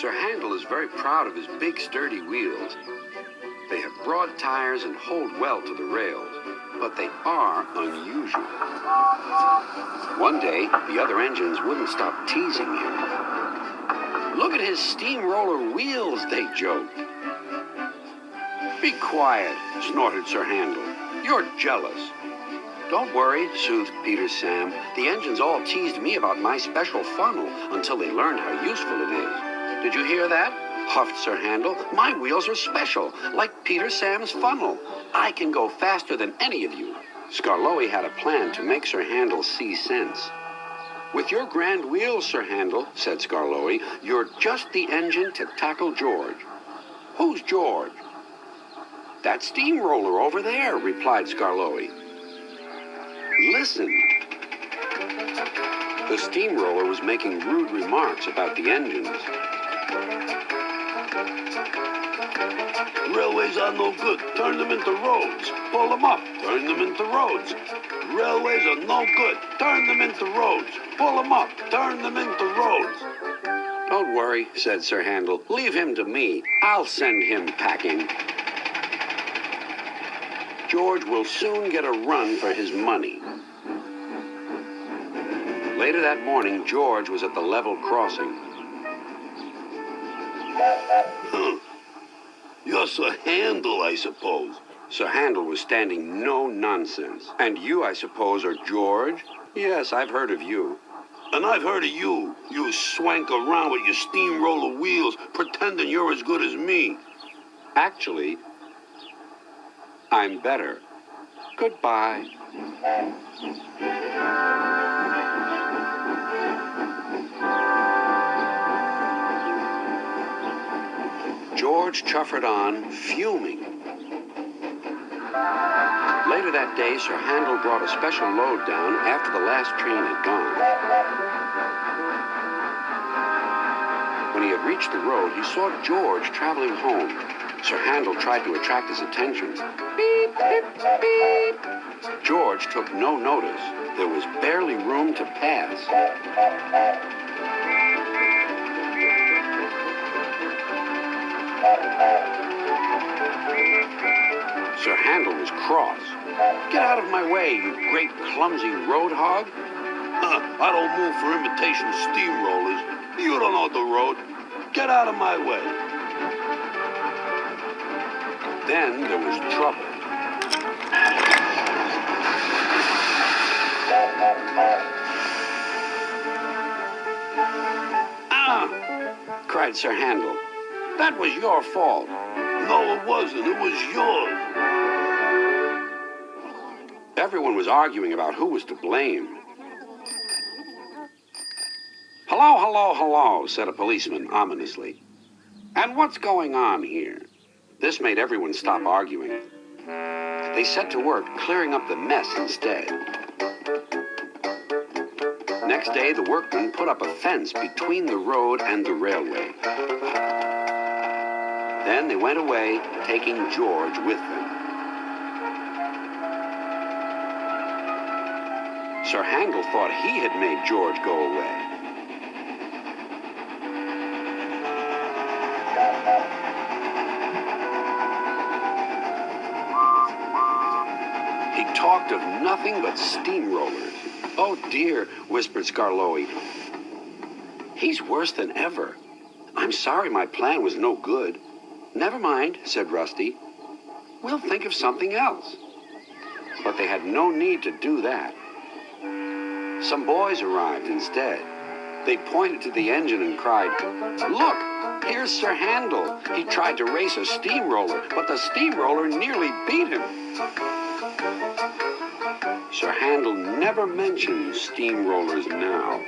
Sir Handel is very proud of his big, sturdy wheels. They have broad tires and hold well to the rails, but they are unusual. One day, the other engines wouldn't stop teasing him. "Look at his steamroller wheels," they joked. "Be quiet," snorted Sir Handel. "You're jealous." "Don't worry," soothed Peter Sam. "The engines all teased me about my special funnel until they learned how useful it is." "Did you hear that?" huffed Sir Handel. "My wheels are special, like Peter Sam's funnel. I can go faster than any of you." Skarloey had a plan to make Sir Handel see sense. "With your grand wheels, Sir Handel," said Skarloey, "you're just the engine to tackle George." "Who's George?" "That steamroller over there," replied Skarloey. "Listen." The steamroller was making rude remarks about the engines. "Railways are no good. Turn them into roads. Pull them up. Turn them into roads. Railways are no good. Turn them into roads. Pull them up. Turn them into roads." "Don't worry," said Sir Handel. "Leave him to me. I'll send him packing. George will soon get a run for his money." Later that morning, George was at the level crossing. "You're Sir Handel, I suppose." Sir Handel was standing no nonsense. "And you, I suppose, are George?" "Yes, I've heard of you." "And I've heard of you. You swank around with your steamroller wheels, pretending you're as good as me." "Actually, I'm better. Goodbye." George chuffered on, fuming. Later that day, Sir Handel brought a special load down after the last train had gone. When he had reached the road, he saw George traveling home. Sir Handel tried to attract his attention. "Beep, beep, beep." George took no notice. There was barely room to pass. Sir Handel was cross. "Get out of my way, you great clumsy road hog." "I don't move for imitation steamrollers. You don't know the road. Get out of my way." Then there was trouble. "Ah!" cried Sir Handel. "That was your fault." "No, it wasn't. It was yours." Everyone was arguing about who was to blame. "Hello, hello, hello," said a policeman ominously. "And what's going on here?" This made everyone stop arguing. They set to work clearing up the mess instead. Next day, the workmen put up a fence between the road and the railway. Then they went away, taking George with them. Sir Handel thought he had made George go away. He talked of nothing but steamrollers. "Oh dear," whispered Skarloey. "He's worse than ever. I'm sorry my plan was no good." "Never mind," said Rusty. "We'll think of something else." But they had no need to do that. Some boys arrived instead. They pointed to the engine and cried, "Look, here's Sir Handel. He tried to race a steamroller, but the steamroller nearly beat him." Sir Handel never mentioned steamrollers now.